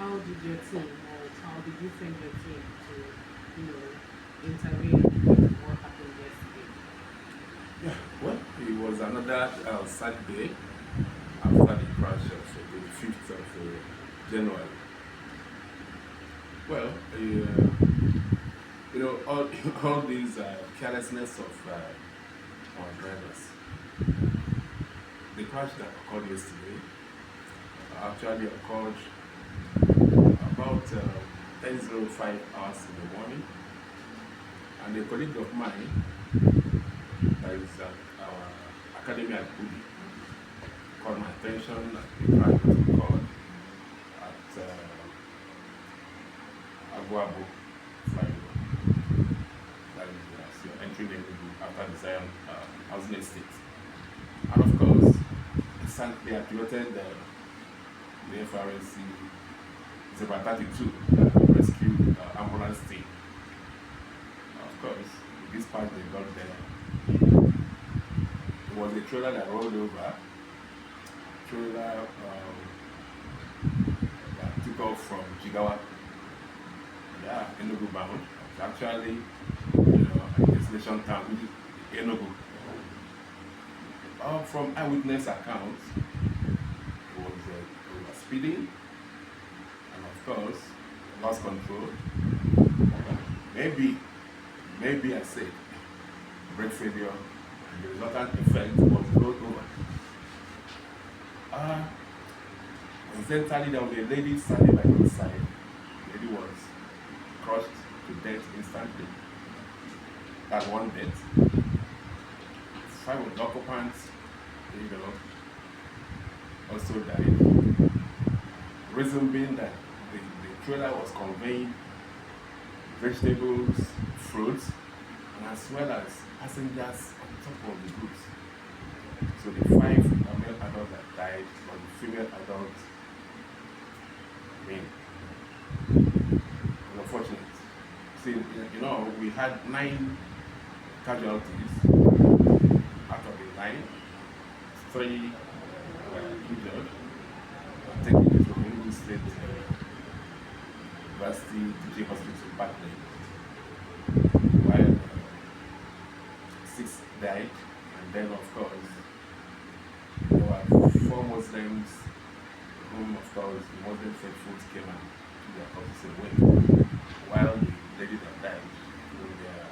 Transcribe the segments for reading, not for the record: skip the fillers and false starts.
how did your team, or how did you send your team to, intervene with what happened yesterday? Yeah, well, it was another sad day after the crash of the 5th of January. Well, all, all these carelessness of our drivers. The crash that occurred yesterday actually occurred about 10:05 hours in the morning, and a colleague of mine that is at our academy at Udi called my attention that the crash was occurred at Aguabo Flyover. That is as you're entering Enugu after the Zion housing estate. And of course, they activated the Frsc Zebra 32 rescue ambulance team. Of course, the dispatch they got there, it was a trailer that rolled over, trailer that took off from Jigawa, yeah, Enugu bound. Actually, a destination town, which is Enugu. From eyewitness accounts, it was speeding, and of course, lost control. Maybe I said brake failure, and the resultant effect was rolled over. Incidentally, there was a lady standing by the side. The lady was crushed to death instantly. That's one death. 5 of the occupants, also died. Reason being that the trailer was conveying vegetables, fruits, and as well as passengers on top of the goods. So the 5 male adults that died, but the female adults, was unfortunate. See, we had 9 casualties out of the 9. 3 were injured, taken to Enugu State University Teaching Hospital Barclay, while 6 died, and then of course there were 4 Muslims whom of course the Muslim faithfuls came and took their corpses away, while the lady that died, their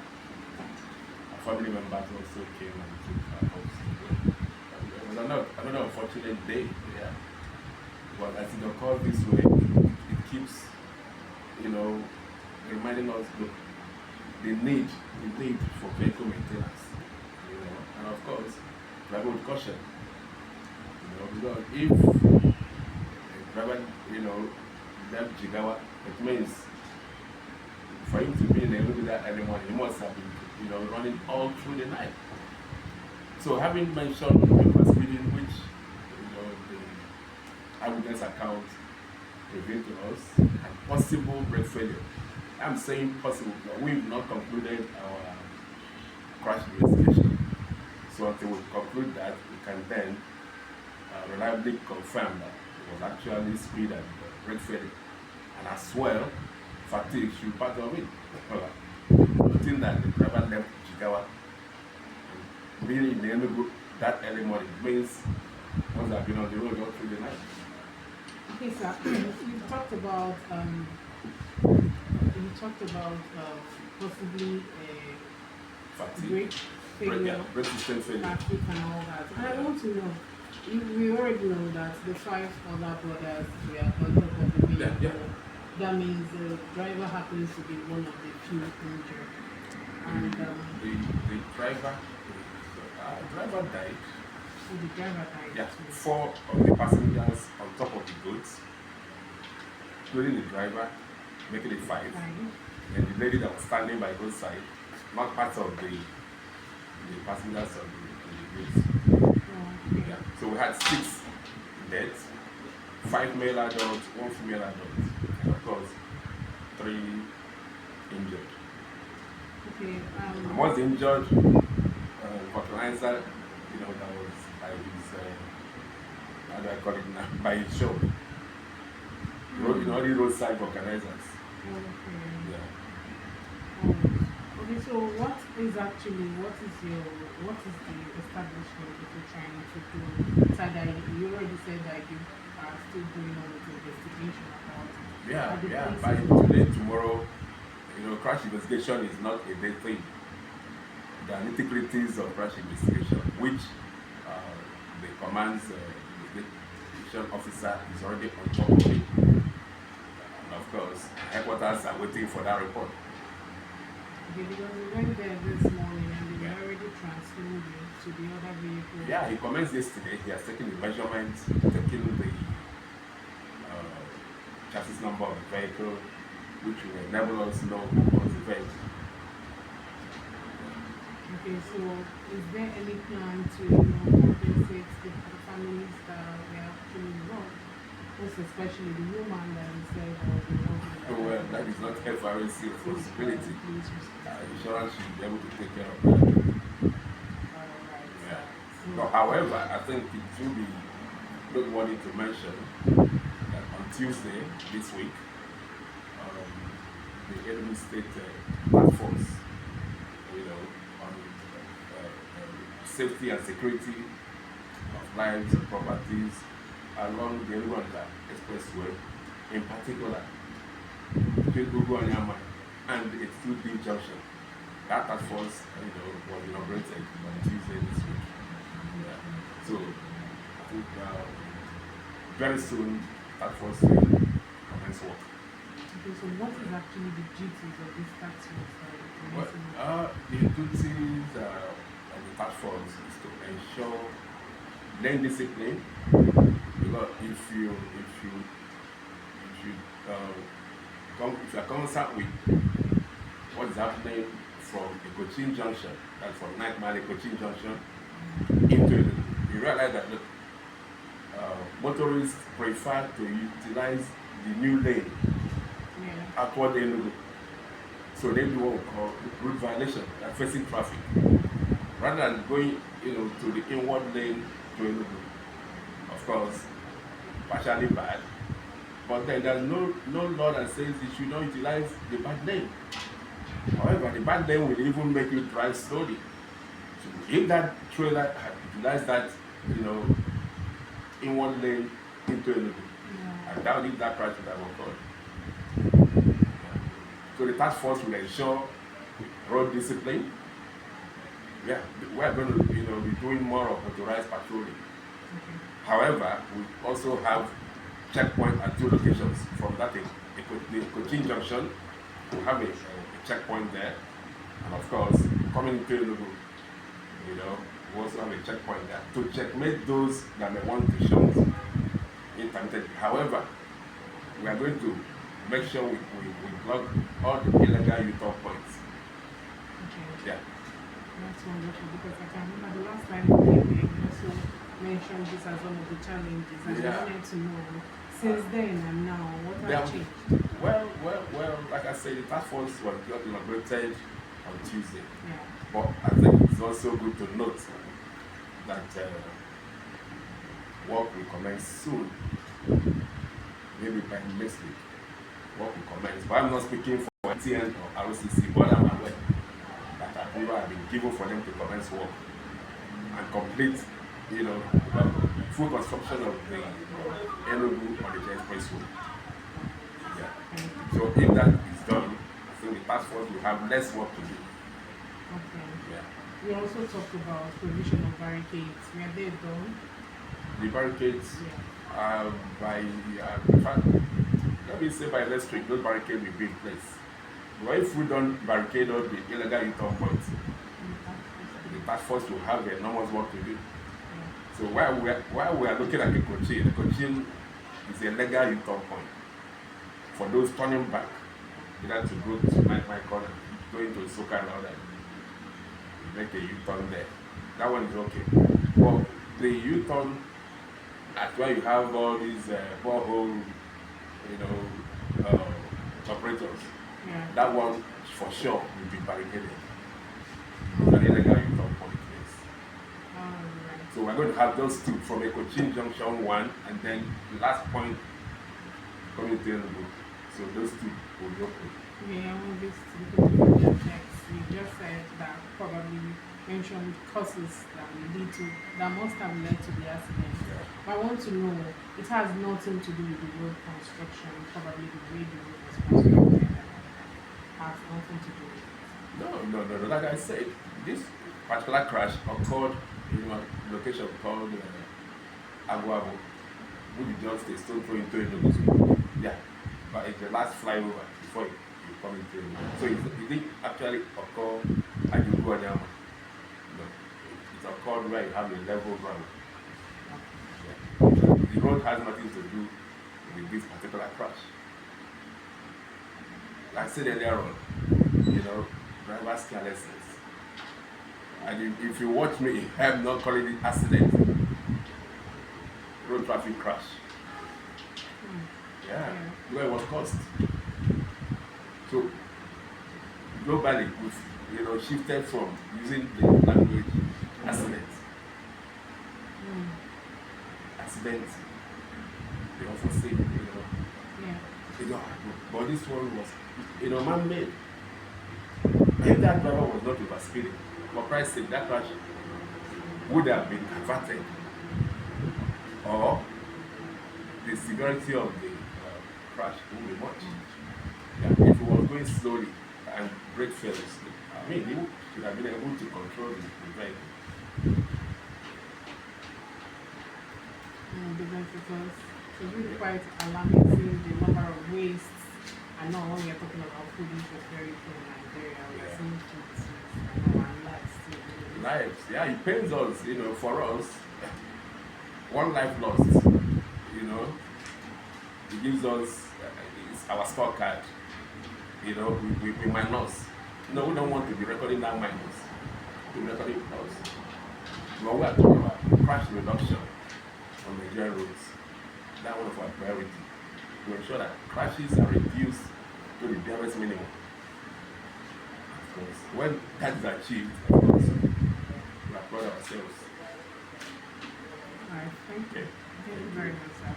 family members also came and took her corpses away. It was another unfortunate day, yeah. But as it occurs this way, it keeps, reminding us the need for vehicle maintenance, and of course, drive with caution, because if a driver, left Jigawa, it means for him to be in Enugu that early morning, he must have been, running all through the night. So having mentioned the speeding, which the eyewitness account revealed to us, and possible brake failure. I'm saying possible, but we've not concluded our crash investigation. So until we conclude that, we can then reliably confirm that it was actually speed and brake failure, and as well, fatigue should be part of it. Noting that the driver left Jigawa, being in Enugu that early morning means must have been on the road all through the night. Okay, sir. You talked about possibly Fatigue, brake failure, brake system failure. traffic, and all that. And I want to know, we already know that the 5 other brothers were on top of the vehicle. Yeah. That means the driver happens to be one of the few injured. And The driver died. the driver died. Yeah, too. 4 of the passengers on top of the goods, including the driver, making it 5. Fine. And the lady that was standing by both sides, not part of the passengers on the goods. Oh, okay. Yeah. So we had 6 deaths, 5 male adults, 1 female adult, and of course 3 injured. Okay. And once injured, fertilizer, that was by his, how do I call it now, by his shoulder. all the roadside organizers. Okay. Yeah. Okay, so what is the establishment that you're trying to do? Aside that you already said that you are still doing all the investigation about it. Yeah, Are the yeah. By places today, tomorrow, crash investigation is not a big thing. The nitty-gritties of crash investigation, which the command's investigation officer is already on top of it. And of course, headquarters are waiting for that report. okay, because we went there this morning and they Yeah. were already transloading to the other vehicle. Yeah, he commenced yesterday. He has taken the measurements, taken the chassis number of the vehicle, which will enable us to know who owns the vehicle. Okay, so is there any plan to compensate the families that were actually involved? Most especially the woman that you said was involved in So that. that is not FRC responsibility. Please, Insurance should be able to take care of that. alright. Yeah. So, No, however, I think it will be noteworthy to mention that on Tuesday this week, the Enugu State Task Force, on safety and security of lives and properties along the Enugu Expressway, in particular between Enugu and Yama and its 2D junction. That task force, was inaugurated on Tuesday this week. Yeah. So I think very soon task force will commence work. okay, so what is actually the duties of this task force? The duties of the task force is to ensure lane discipline. Because if you are concerned with what is happening from the Cochin Junction, that's from 9th Mile Cochin Junction into it, you realize that motorists prefer to utilize the new lane outward Enugu. So they do what we call route violation, like facing traffic, rather than going, to the inward lane to Enugu. Of course, partially bad, but then there's no law that says you should not utilize the bad lane. However, the bad lane will even make you drive slowly. So if that trailer had utilized that, inward lane into Enugu, I doubt if that crash would have occurred. So the task force will ensure road discipline. Yeah, we're going to be doing more of motorized patrolling. Okay. However, we also have checkpoint at 2 locations. From that, the Cochin Junction, we have a checkpoint there. And of course, coming into Enugu, we also have a checkpoint there to checkmate those that may want to show intermittently. However, we are going to make sure we block all the illegal U-turn points. Okay. Yeah. That's wonderful, because I can remember the last time we came here, you also mentioned this as one of the challenges, and I wanted to know, since then and now, what has changed? Well, like I said, the task force was inaugurated on Tuesday. Yeah. But I think it's also good to note that work will commence soon, maybe by next week. Work will commence. But I'm not speaking for TN or ROCC, but I'm aware that approval has been given for them to commence work and complete, full construction of the Enugu on the expressway. Yeah. So if that is done, I think the task force will have less work to do. Okay. Yeah. We also talked about provision of barricades. Were they done? The barricades, in fact, let me say by next week, those barricades will be in place. But if we don't barricade all the illegal U-turn points, the task force will have enormous work to do. So while we are looking at the Cochin is a legal U-turn point for those turning back, either to go to my corner, going to Soka and all that. You make a U-turn there. That one is okay. But the U-turn at where you have all these borehole, operators, that one for sure will be barricaded. An illegal U-turn point place. So we're going to have those two from a Cochin Junction 1, and then the last point coming to Enugu. So those two will be open. Yeah, I want this to be put in context. You just said that probably mentioned causes that will lead to that must have led to the accident. Yeah. But I want to know it has nothing to do with the road construction, probably the way the road was constructed and all that. Has nothing to do with it. No. Like I said, this particular crash occurred in a location called Aguabo, which is just a stone throw into Enugu. Yeah, but it's the last flyover before you come into Enugu. So it didn't actually occur at Enugu. No, it occurred where you have a level ground. Yeah. The road has nothing to do with this particular crash. Like I said earlier on, driver's carelessness. And if you watch me, I'm not calling it accident, road traffic crash. Yeah, where it was caused. So globally, we've shifted from using the language accident. Accident. They also say, but this one was, man-made. If that driver was not over speeding, for Christ's sake, that crash would have been averted, or the severity of the crash would be much. Yeah, if he was going slowly and brake fails, he should have been able to control the vehicle. Because it's really quite alarming seeing the number of wastes. I know when we are talking about food insecurity in Nigeria, we are seeing food and lives too. Lives, yeah, it pains us, for us, one life lost, it gives us it's our scorecard, we minus. No, we don't want to be recording that minus, to be recording plus. But we are talking about crash reduction on Nigerian roads. That's one of our priorities, to ensure that crashes are reduced to the barest minimum. Because when that is achieved, of course, we applaud ourselves. Alright, thank you. Okay. Thank you very much, sir.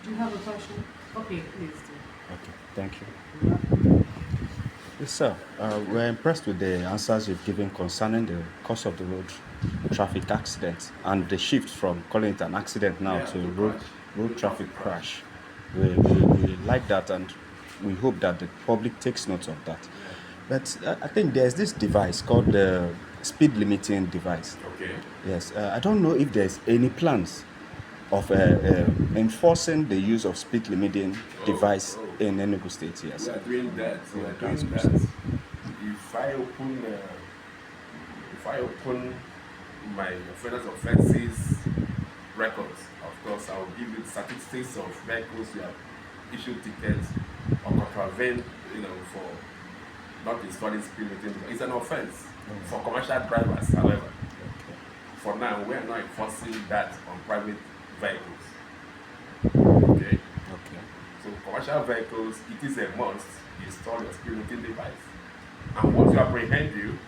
Do you have a question? Okay, please do. Okay, thank you. Yes, sir. We're impressed with the answers you've given concerning the cause of the road traffic accident and the shift from calling it an accident now to road traffic crash. We like that, and we hope that the public takes note of that. But I think there's this device called the speed limiting device. Okay. Yes, I don't know if there's any plans of enforcing the use of speed limiting device in Enugu State. Yes. We are doing that. If I open my offenses records, of course, I will give you statistics of vehicles who have issued tickets or contravened, for not installing speed limiting. It's an offense for commercial drivers, however. For now, we are not enforcing that on private vehicles. Okay. So commercial vehicles, it is a must install your speed limiting device. And once you apprehend you,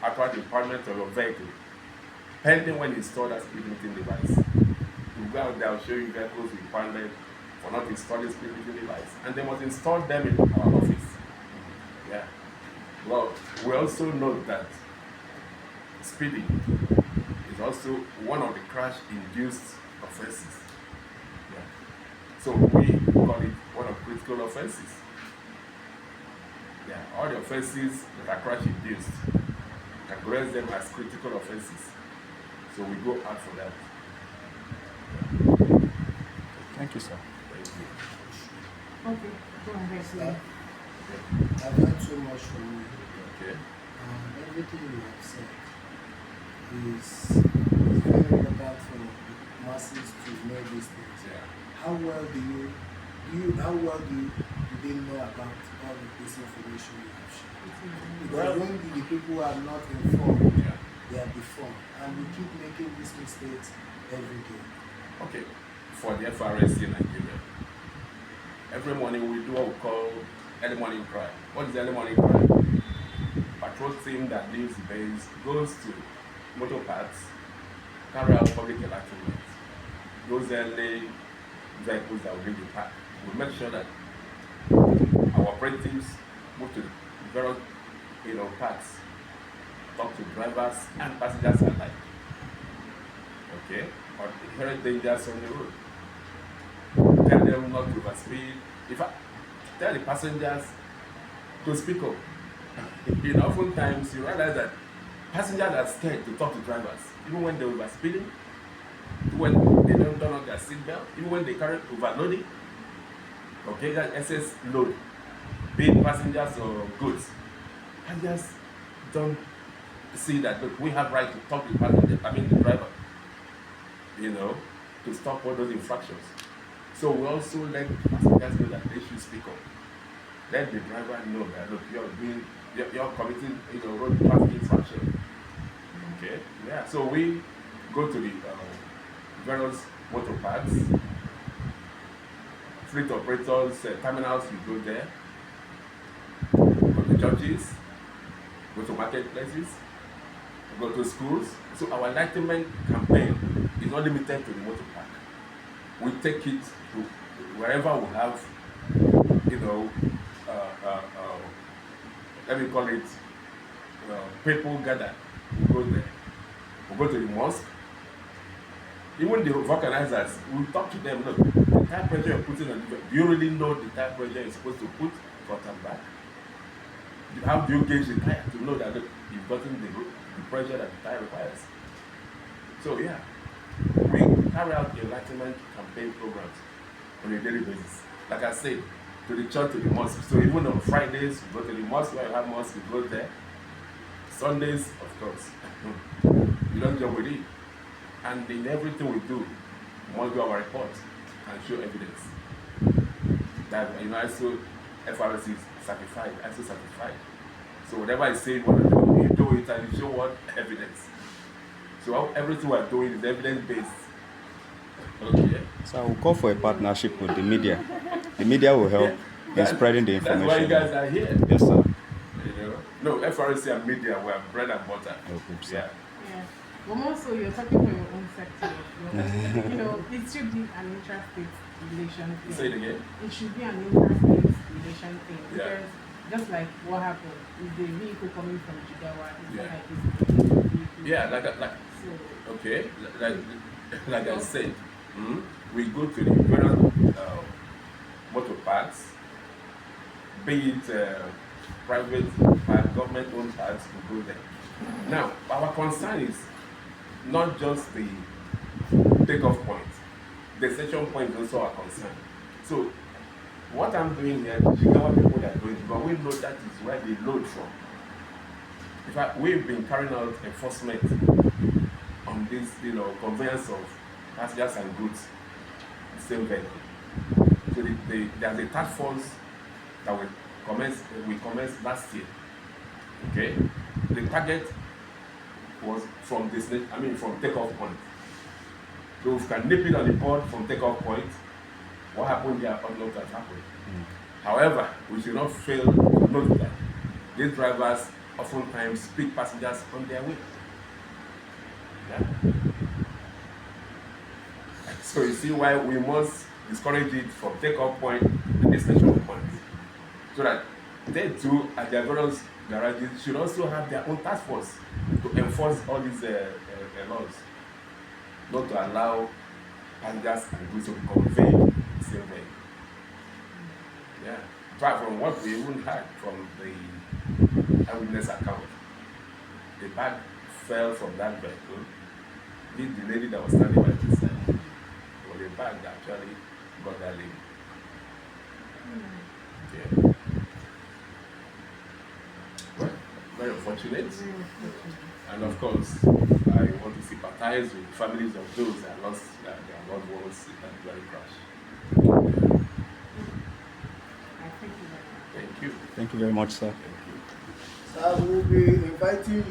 after the impoundment of your vehicle, pending when you install that speed limiting device, you go out there and show you vehicles we impounded for not installing speed limiting device, and they must install them in our office. Yeah. Well, we also know that speeding is also one of the crash-induced offenses. Yeah. So we call it one of critical offenses. Yeah, all the offenses that are crash-induced, categorize them as critical offenses. So we go out for that. Thank you, sir. Thank you. Okay, go ahead, please. I've learned so much from you. Okay. Everything you have said is very important for the masses to know these things. Yeah. How well do they know about all of this information you have shared? Because when the people are not informed, Yeah. they are deformed, and we keep making these mistakes every day. Okay. For the Frsc in Nigeria, every morning we do what we call early morning cry. What is early morning cry? Patrol team that leaves the base goes to motor parks, carry out public enlightenment, goes early, vehicles that will be in the park. We make sure that our operatives move to the various parks, talk to drivers and passengers alike. Okay? On inherent dangers on the road. Tell them not to overspeed. In fact, tell the passengers to speak up. Oftentimes you realize that passengers are scared to talk to drivers, even when they're overspeeding, even when they don't turn on their seatbelt, even when they carry overloading. Okay, that excess load, be it passengers or goods. Passengers don't see that, look, we have right to talk to the driver, to stop all those infractions. So we also let passengers know that they should speak up. Let the driver know that, look, you're committing road traffic infraction. Okay, yeah. So we go to the various motor parks, fleet operators, terminals. We go there. Go to churches. Go to marketplaces. Go to schools. So our enlightenment campaign is not limited to the motor park. We take it to wherever we have, let me call it, people gather. We go there. We go to the mosque. Even the vulcanizers, we talk to them. Look, the tire pressure you're putting on the, do you really know the tire pressure you're supposed to put front and back? How do you gauge the tire to know that, look, you've gotten the pressure that the tire requires? So yeah, we carry out the enlightenment campaign programs on a daily basis. Like I said, to the church, to the mosque. So even on Fridays, we go to the mosque. Where you have mosque, we go there. Sundays, of course, we don't joke with it. And in everything we do, we must do our reports and show evidence that ISO Frsc is certified, ISO certified. So whatever I say, you do it and you show what evidence. So everything we're doing is evidence based. Okay. So I will call for a partnership with the media. The media will help in spreading the information. That's why you guys are here. Yes, sir. No, Frsc and media were bread and butter. Yeah. Yeah. But also, you're talking for your own sector. It should be an intrastate relation thing. Say it again. It should be an intrastate relation thing. Yeah. Because just like what happened, is the vehicle coming from Jigawa? It's Yeah. like this vehicle. Yeah, like So, okay, like I said, we go to the various motor parks, be it private park, government-owned parks, we go there. Now, our concern is not just the takeoff point. The station point is also our concern. So, what I'm doing here, the Jigawa people are doing, but we know that is where they load from. In fact, we've been carrying out enforcement on this, conveyance of passengers and goods, the same vehicle. So there's a task force that we commenced last year. Okay, the target was from takeoff point. So if we can nip it on the board from takeoff point, what happened there ought not to have happened. However, we should not fail to note that these drivers oftentimes pick passengers on their way. Yeah? So you see why we must discourage it from takeoff point to destination point. So that they too, at their various garages, should also have their own task force to enforce all these laws. Not to allow passengers and goods to convey the same way. Yeah. But from what we even heard from the eyewitness account, the bag fell from that vehicle. The lady that was standing by the side, it was a bag that actually got that lady. Yeah. Well, very unfortunate. And of course, I want to sympathize with the families of those that lost their loved ones in that very crash. Thank you. Thank you very much, sir. Thank you. So we will be inviting you.